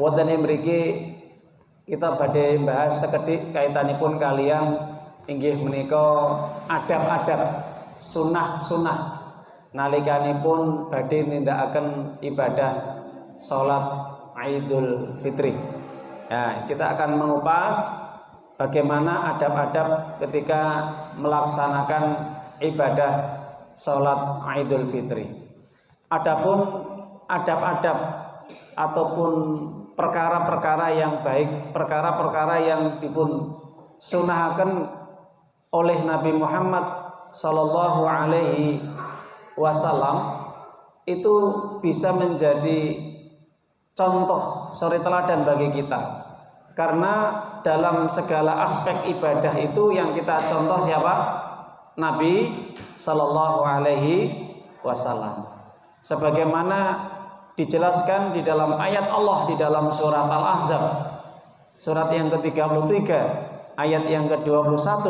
Wonten ing mriki kita badhe bahas sekedhik kaitanipun kalian inggih menika adab-adab sunah-sunah nalikanipun badhe nindakaken ibadah salat Idul Fitri. Nah, kita akan mengupas bagaimana adab-adab ketika melaksanakan ibadah salat Idul Fitri. Adapun adab-adab ataupun perkara-perkara yang baik, perkara-perkara yang dipun sunahaken oleh Nabi Muhammad sallallahu alaihi wasallam itu bisa menjadi contoh suri teladan bagi kita. Karena dalam segala aspek ibadah itu yang kita contoh siapa? Nabi sallallahu alaihi wasallam. Sebagaimana dijelaskan di dalam ayat Allah di dalam surat Al-Ahzab, surat yang ke-33 ayat yang ke-21,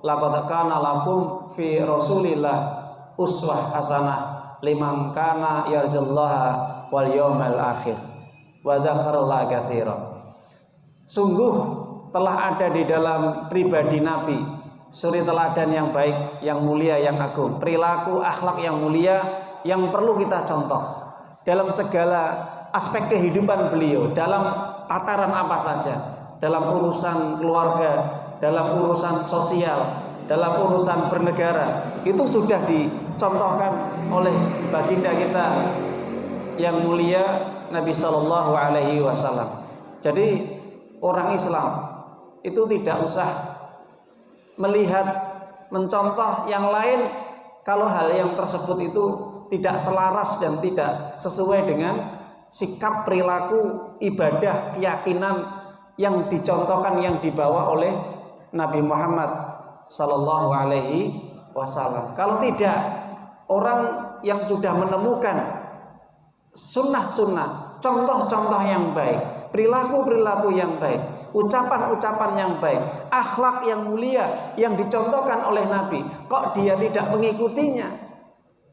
laqad kana lakum fi Rasulillah uswah hasanah liman kana yarjullaha wal yawmal akhir wa dzakarallaha katsiran. Sungguh telah ada di dalam pribadi Nabi suri teladan yang baik, yang mulia, yang agung, perilaku akhlak yang mulia yang perlu kita contoh dalam segala aspek kehidupan beliau, dalam tataran apa saja, dalam urusan keluarga, dalam urusan sosial, dalam urusan bernegara, itu sudah dicontohkan oleh baginda kita yang mulia Nabi Shallallahu Alaihi Wasallam. Jadi orang Islam itu tidak usah melihat, mencontoh yang lain kalau hal yang tersebut itu tidak selaras dan tidak sesuai dengan sikap, perilaku, ibadah, keyakinan yang dicontohkan, yang dibawa oleh Nabi Muhammad sallallahu alaihi wasallam. Kalau tidak, orang yang sudah menemukan sunnah-sunnah, contoh-contoh yang baik, perilaku-perilaku yang baik, ucapan-ucapan yang baik, akhlak yang mulia yang dicontohkan oleh Nabi, kok dia tidak mengikutinya,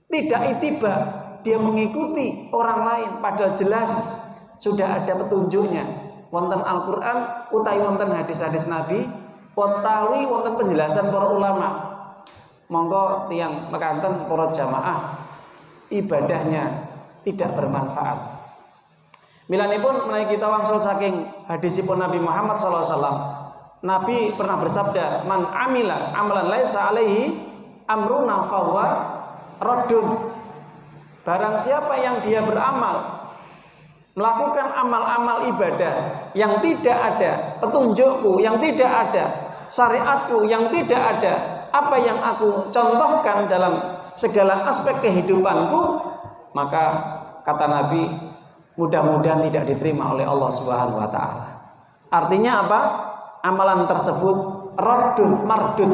tidak itiba, dia mengikuti orang lain, padahal jelas sudah ada petunjuknya, wonten Al-Quran utawi wonten hadis-hadis Nabi, utawi wonten penjelasan para ulama. Monggo tiyang mekanten para jamaah ibadahnya tidak bermanfaat. Milanipun menawi kita wangsul saking hadisipun Nabi Muhammad SAW, Nabi pernah bersabda, man amila amalan laisa alaihi amruna fahuwa raddun. Barang siapa yang dia beramal, melakukan amal-amal ibadah yang tidak ada petunjukku, yang tidak ada syariatku, yang tidak ada apa yang aku contohkan dalam segala aspek kehidupanku, maka kata Nabi, mudah-mudahan tidak diterima oleh Allah Subhanahu wa taala. Artinya apa? Amalan tersebut raddun, mardud.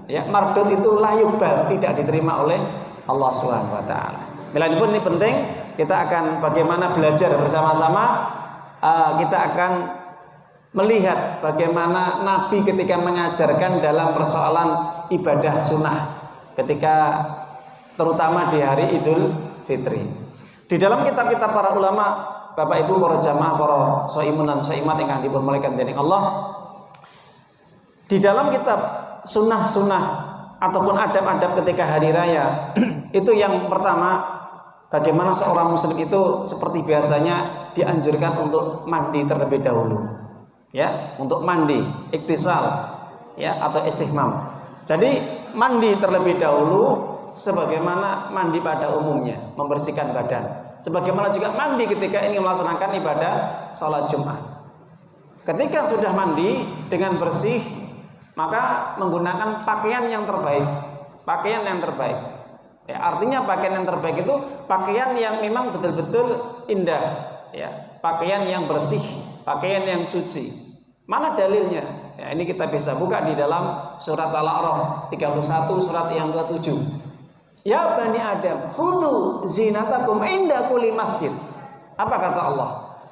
Ya, mardud itu layubal, tidak diterima oleh Allah Subhanahu wa taala. Milanipun ini penting, kita akan bagaimana belajar bersama-sama, kita akan melihat bagaimana Nabi ketika mengajarkan dalam persoalan ibadah sunnah ketika terutama di hari Idul Fitri. Di dalam kitab-kitab para ulama, Bapak Ibu para jamaah, para shaimun dan shaimat ingkang dipunmuliakan dening Allah, di dalam kitab sunnah-sunnah ataupun adab-adab ketika hari raya itu yang pertama, bagaimana seorang muslim itu seperti biasanya dianjurkan untuk mandi terlebih dahulu, ya, untuk mandi iktisal, ya, atau istihmam. Jadi mandi terlebih dahulu sebagaimana mandi pada umumnya, membersihkan badan. Sebagaimana juga mandi ketika ingin melaksanakan ibadah salat Jumat. Ketika sudah mandi dengan bersih, maka menggunakan pakaian yang terbaik. Pakaian yang terbaik. Ya, artinya pakaian yang terbaik itu pakaian yang memang betul-betul indah, ya, pakaian yang bersih, pakaian yang suci. Mana dalilnya? Ya, ini kita bisa buka di dalam surat Al-A'raf 31, surat yang ke-7. Ya Bani Adam, khudhu zinatakum inda kulli masjid. Apa kata Allah?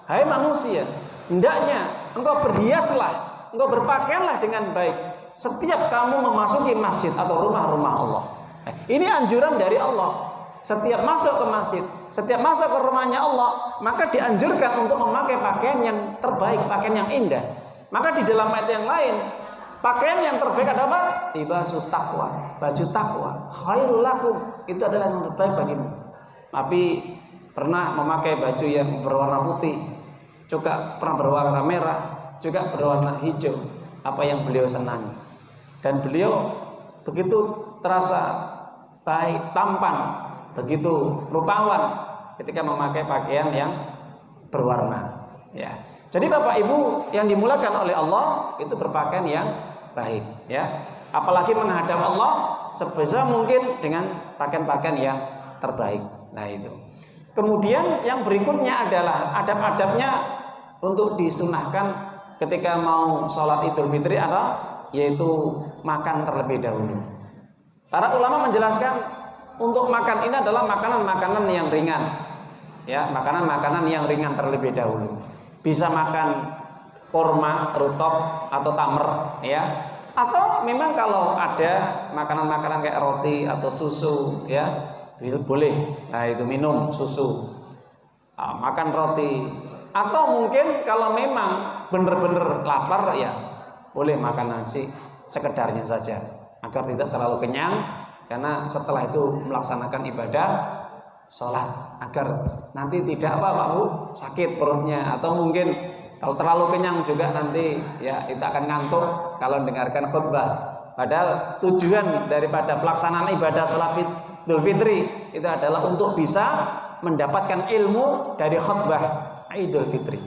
Hai manusia, hendaknya engkau berhiaslah, engkau berpakaianlah dengan baik setiap kamu memasuki masjid atau rumah-rumah Allah. Ini anjuran dari Allah. Setiap masuk ke masjid, setiap masuk ke rumahnya Allah, maka dianjurkan untuk memakai pakaian yang terbaik, pakaian yang indah. Maka di dalam ayat yang lain, pakaian yang terbaik adalah apa? Libasut taqwa, baju takwa. Khairul lakum, itu adalah yang terbaik bagimu. Tapi pernah memakai baju yang berwarna putih, juga pernah berwarna merah, juga berwarna hijau, apa yang beliau senangi. Dan beliau begitu terasa baik, tampan, begitu rupawan ketika memakai pakaian yang berwarna, ya. Jadi Bapak Ibu yang dimulakan oleh Allah itu berpakaian yang baik, ya. Apalagi menghadap Allah sebisa mungkin dengan pakaian-pakaian yang terbaik. Nah itu. Kemudian yang berikutnya adalah adab-adabnya untuk disunahkan ketika mau sholat Idul Fitri adalah yaitu makan terlebih dahulu. Para ulama menjelaskan untuk makan ini adalah makanan-makanan yang ringan, ya, makanan-makanan yang ringan terlebih dahulu. Bisa makan kurma, rutop atau tamr, ya. Atau memang kalau ada makanan-makanan kayak roti atau susu, ya, boleh. Nah itu minum susu, makan roti. Atau mungkin kalau memang benar-benar lapar, ya boleh makan nasi sekedarnya saja, agar tidak terlalu kenyang. Karena setelah itu melaksanakan ibadah sholat, agar nanti tidak apa Pak Bu sakit perutnya, atau mungkin kalau terlalu kenyang juga nanti ya itu akan ngantuk kalau mendengarkan khutbah. Padahal tujuan daripada pelaksanaan ibadah sholat Idul Fitri itu adalah untuk bisa mendapatkan ilmu dari khutbah Idul Fitri.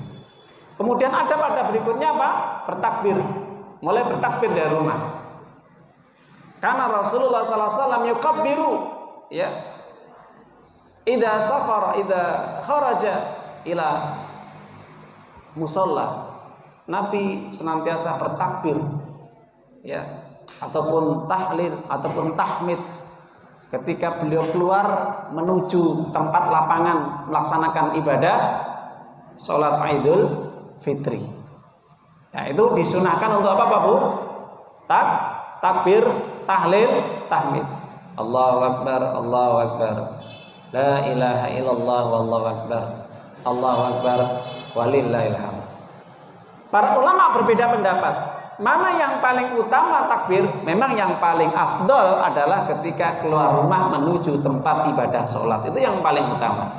Kemudian ada pada berikutnya apa? Bertakbir, mulai bertakbir dari rumah. Karena Rasulullah SAW yukabbiru, ya, idza safara, idza kharaja ila musalla. Nabi senantiasa bertakbir, ya, ataupun tahlil ataupun tahmid ketika beliau keluar menuju tempat lapangan melaksanakan ibadah salat Idul Fitri. Nah, itu disunahkan untuk apa Pak Bu? Takbir, tahlil, tahmid. Allahu Akbar, Allahu Akbar. La ilaha illallah wallahu akbar. Allahu akbar walillahil hamd. Para ulama berbeda pendapat. Mana yang paling utama takbir? Memang yang paling afdol adalah ketika keluar rumah menuju tempat ibadah sholat. Itu yang paling utama.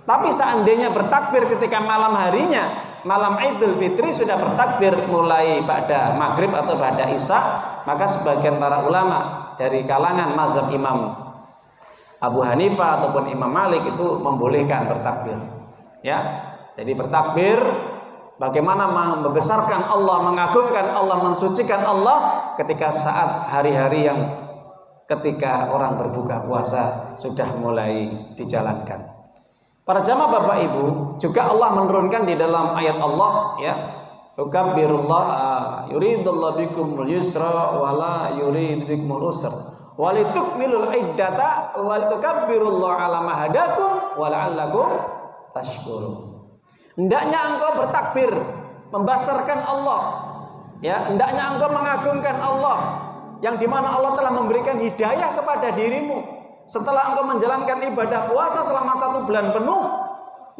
Tapi seandainya bertakbir ketika malam harinya, malam Idul Fitri sudah bertakbir mulai pada maghrib atau pada isya, maka sebagian para ulama dari kalangan mazhab Imam Abu Hanifah ataupun Imam Malik itu membolehkan bertakbir, ya. Jadi bertakbir bagaimana membesarkan Allah, mengagungkan Allah, mensucikan Allah ketika saat hari-hari yang ketika orang berbuka puasa sudah mulai dijalankan. Para jamaah Bapak Ibu, juga Allah menurunkan di dalam ayat Allah, ya, yukabbirullah yuridullahu bikumul yusra wala yurid bikumul usra walitukmilul iddata walitukabbirullaha ala ma hadakum wala'allakum tashkurun. Hendaknya engkau bertakbir membesarkan Allah, ya, hendaknya engkau mengagungkan Allah yang dimana Allah telah memberikan hidayah kepada dirimu setelah engkau menjalankan ibadah puasa selama 1 bulan penuh,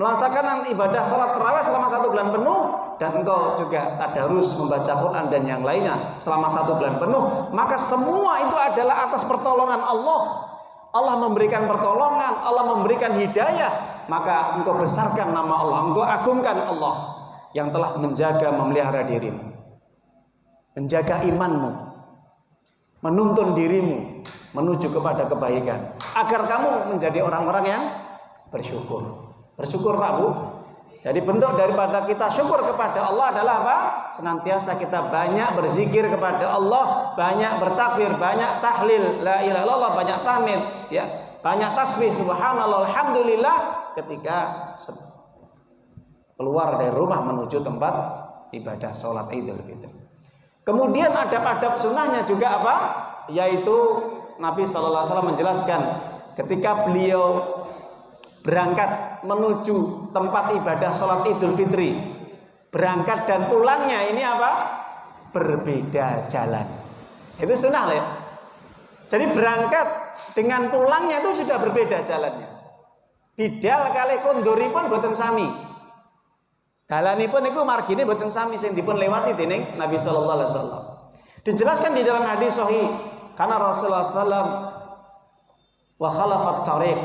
melaksanakan ibadah salat tarawih selama 1 bulan penuh, dan engkau juga tadarus membaca Quran dan yang lainnya selama 1 bulan penuh, maka semua itu adalah atas pertolongan Allah. Allah memberikan pertolongan, Allah memberikan hidayah, maka engkau besarkan nama Allah, engkau agungkan Allah yang telah menjaga, memelihara dirimu, menjaga imanmu, menuntun dirimu menuju kepada kebaikan, agar kamu menjadi orang-orang yang bersyukur. Bersyukur Pak Bu. Jadi bentuk daripada kita syukur kepada Allah adalah apa? Senantiasa kita banyak berzikir kepada Allah, banyak bertakbir, banyak tahlil, la ilaha illallah, banyak tahmid, ya, banyak tasbih, subhanallah, alhamdulillah ketika keluar dari rumah menuju tempat ibadah sholat Idul Fitri. Kemudian adab-adab sunnahnya juga apa? Yaitu Nabi SAW menjelaskan ketika beliau berangkat menuju tempat ibadah sholat Idul Fitri, berangkat dan pulangnya ini apa? Berbeda jalan. Itu sunnah ya. Jadi berangkat dengan pulangnya itu sudah berbeda jalannya. Bidal kali kondoripun boten sami. Dalanipun niku margine boten sami sing dipun lewati dening Nabi sallallahu alaihi wasallam. Dijelaskan di dalam hadis sahih, karena Rasulullah sallallahu wa khalafat tariq.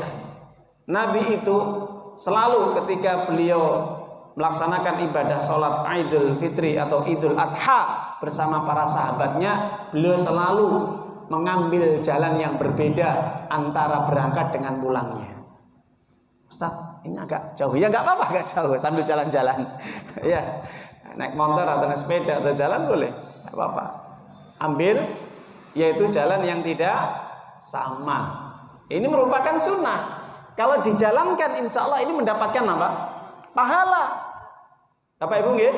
Nabi itu selalu ketika beliau melaksanakan ibadah sholat Idul Fitri atau Idul Adha bersama para sahabatnya, beliau selalu mengambil jalan yang berbeda antara berangkat dengan pulangnya. Ustaz, ini agak jauh. Ya nggak apa-apa, agak jauh sambil jalan-jalan. Ya, naik motor atau naik sepeda atau jalan boleh, nggak apa-apa. Ambil, yaitu jalan yang tidak sama. Ini merupakan sunnah. Kalau dijalankan, insya Allah ini mendapatkan apa? Pahala. Bapak Ibu nggih?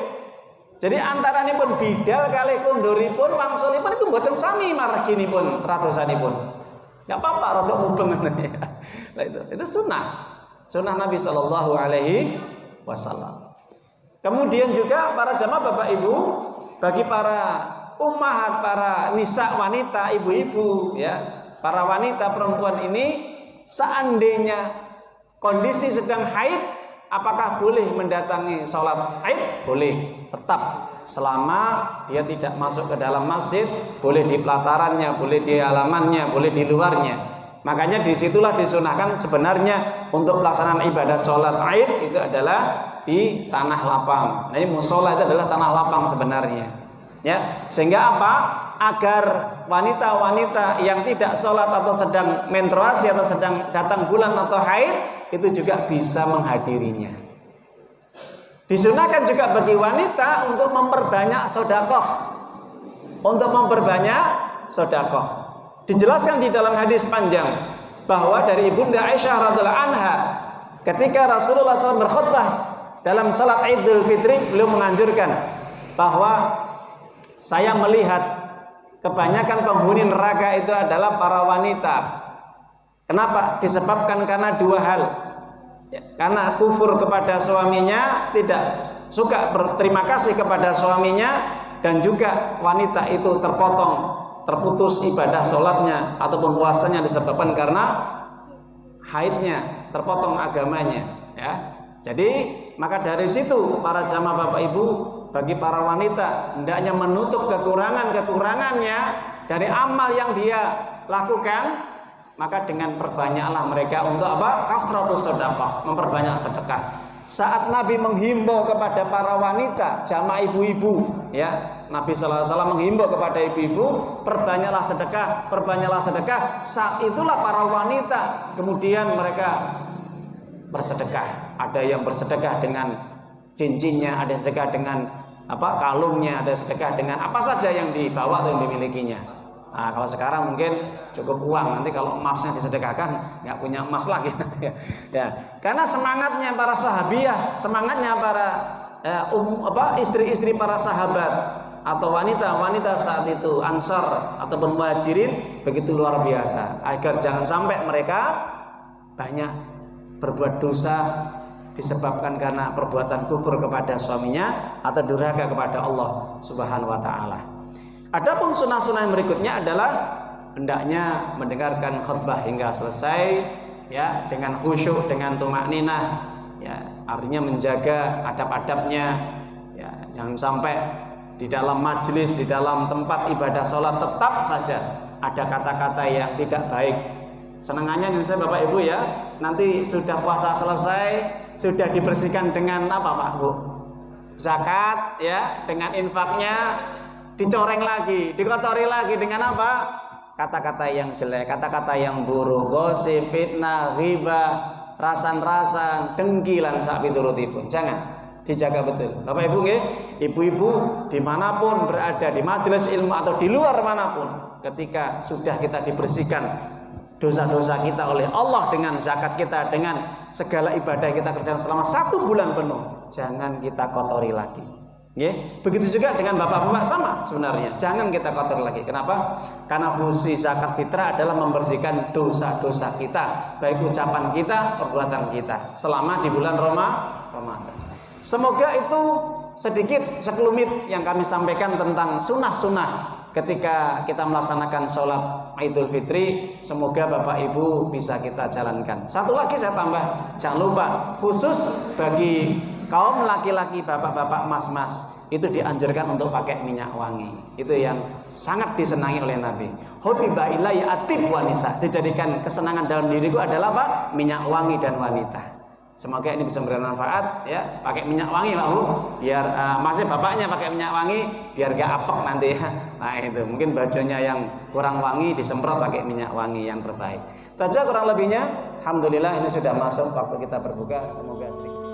Jadi antaranipun bidal kali kondoripun wangsulipun itu mboten sami marginipun radosanipun. Enggak apa-apa rada mubeng ngoten ya. Nah itu sunnah. Sunnah Nabi sallallahu alaihi wasallam. Kemudian juga para jamaah Bapak Ibu, bagi para ummahat, para nisa wanita, ibu-ibu ya, para wanita perempuan ini seandainya kondisi sedang haid, apakah boleh mendatangi sholat Id? Boleh, tetap selama dia tidak masuk ke dalam masjid, boleh di pelatarannya, boleh di halamannya, boleh di luarnya. Makanya disitulah disunahkan sebenarnya untuk pelaksanaan ibadah sholat Id itu adalah di tanah lapang. Nah, ini musola itu adalah tanah lapang sebenarnya. Ya, sehingga apa? Agar wanita-wanita yang tidak sholat atau sedang menstruasi atau sedang datang bulan atau haid itu juga bisa menghadirinya. Disunahkan juga bagi wanita untuk memperbanyak sedekah. Untuk memperbanyak sedekah. Dijelaskan di dalam hadis panjang bahwa dari Ibunda Aisyah radhiyallahu anha ketika Rasulullah SAW berkhutbah dalam salat Idul Fitri, beliau menganjurkan bahwa saya melihat kebanyakan penghuni neraka itu adalah para wanita. Kenapa? Disebabkan karena dua hal. Karena kufur kepada suaminya, tidak suka berterima kasih kepada suaminya, dan juga wanita itu terputus ibadah sholatnya ataupun puasanya disebabkan karena haidnya, terpotong agamanya ya. Jadi maka dari situ para jamaah Bapak Ibu, bagi para wanita hendaknya menutup kekurangannya dari amal yang dia lakukan, maka dengan perbanyaklah mereka untuk apa? Kasratus sedekah, memperbanyak sedekah. Saat Nabi menghimbau kepada para wanita, jamaah ibu-ibu, ya, Nabi sallallahu alaihi wasallam menghimbau kepada ibu-ibu, perbanyaklah sedekah. Saat itulah para wanita kemudian mereka bersedekah. Ada yang bersedekah dengan cincinnya, ada sedekah dengan kalungnya, ada sedekah dengan apa saja yang dibawa atau yang dimilikinya. Nah, kalau sekarang mungkin cukup uang, nanti kalau emasnya disedekahkan nggak punya emas lagi. Ya, karena semangatnya para sahabiah, semangatnya para istri-istri para sahabat atau wanita-wanita saat itu Ansar ataupun Muhajirin begitu luar biasa, agar jangan sampai mereka banyak berbuat dosa disebabkan karena perbuatan kufur kepada suaminya atau durhaka kepada Allah Subhanahu wa taala. Adapun sunnah-sunnah yang berikutnya adalah hendaknya mendengarkan khutbah hingga selesai ya, dengan khusyuk, dengan tumakninah ya, artinya menjaga adab-adabnya ya, jangan sampai di dalam majelis, di dalam tempat ibadah sholat tetap saja ada kata-kata yang tidak baik. Senangannya saya Bapak Ibu ya, nanti sudah puasa selesai, sudah dibersihkan dengan apa Pak Bu? Zakat ya, dengan infaknya dicoreng lagi, dikotori lagi dengan apa? Kata-kata yang jelek, kata-kata yang buruk, gosip, fitnah, ghibah, rasan-rasan, dengki lan sak piturutipun. Jangan, dijaga betul. Bapak Ibu nggih, ibu-ibu dimanapun berada, di majelis ilmu atau di luar manapun, ketika sudah kita dibersihkan dosa-dosa kita oleh Allah dengan zakat kita, dengan segala ibadah kita kerjakan selama 1 bulan penuh, jangan kita kotori lagi. Begitu juga dengan bapak-bapak sama sebenarnya, jangan kita kotor lagi. Kenapa? Karena fungsi zakat fitrah adalah membersihkan dosa-dosa kita, baik ucapan kita, perbuatan kita selama di bulan Ramadan. Semoga itu sedikit sekelumit yang kami sampaikan tentang sunnah-sunnah ketika kita melaksanakan sholat Idul Fitri, semoga Bapak Ibu bisa kita jalankan. Satu lagi saya tambah, jangan lupa khusus bagi kaum laki-laki, bapak-bapak, mas-mas, itu dianjurkan untuk pakai minyak wangi. Itu yang sangat disenangi oleh Nabi. Hubbiba ilayya atib wa nisa, dijadikan kesenangan dalam diriku adalah apa? Minyak wangi dan wanita. Semoga ini bisa memberikan manfaat ya. Pakai minyak wangi Pak Bu, biar masih bapaknya pakai minyak wangi biar gak apek nanti ya. Nah itu mungkin bajunya yang kurang wangi disemprot pakai minyak wangi yang terbaik. Saja kurang lebihnya. Alhamdulillah ini sudah masuk waktu kita berbuka. Semoga sedikit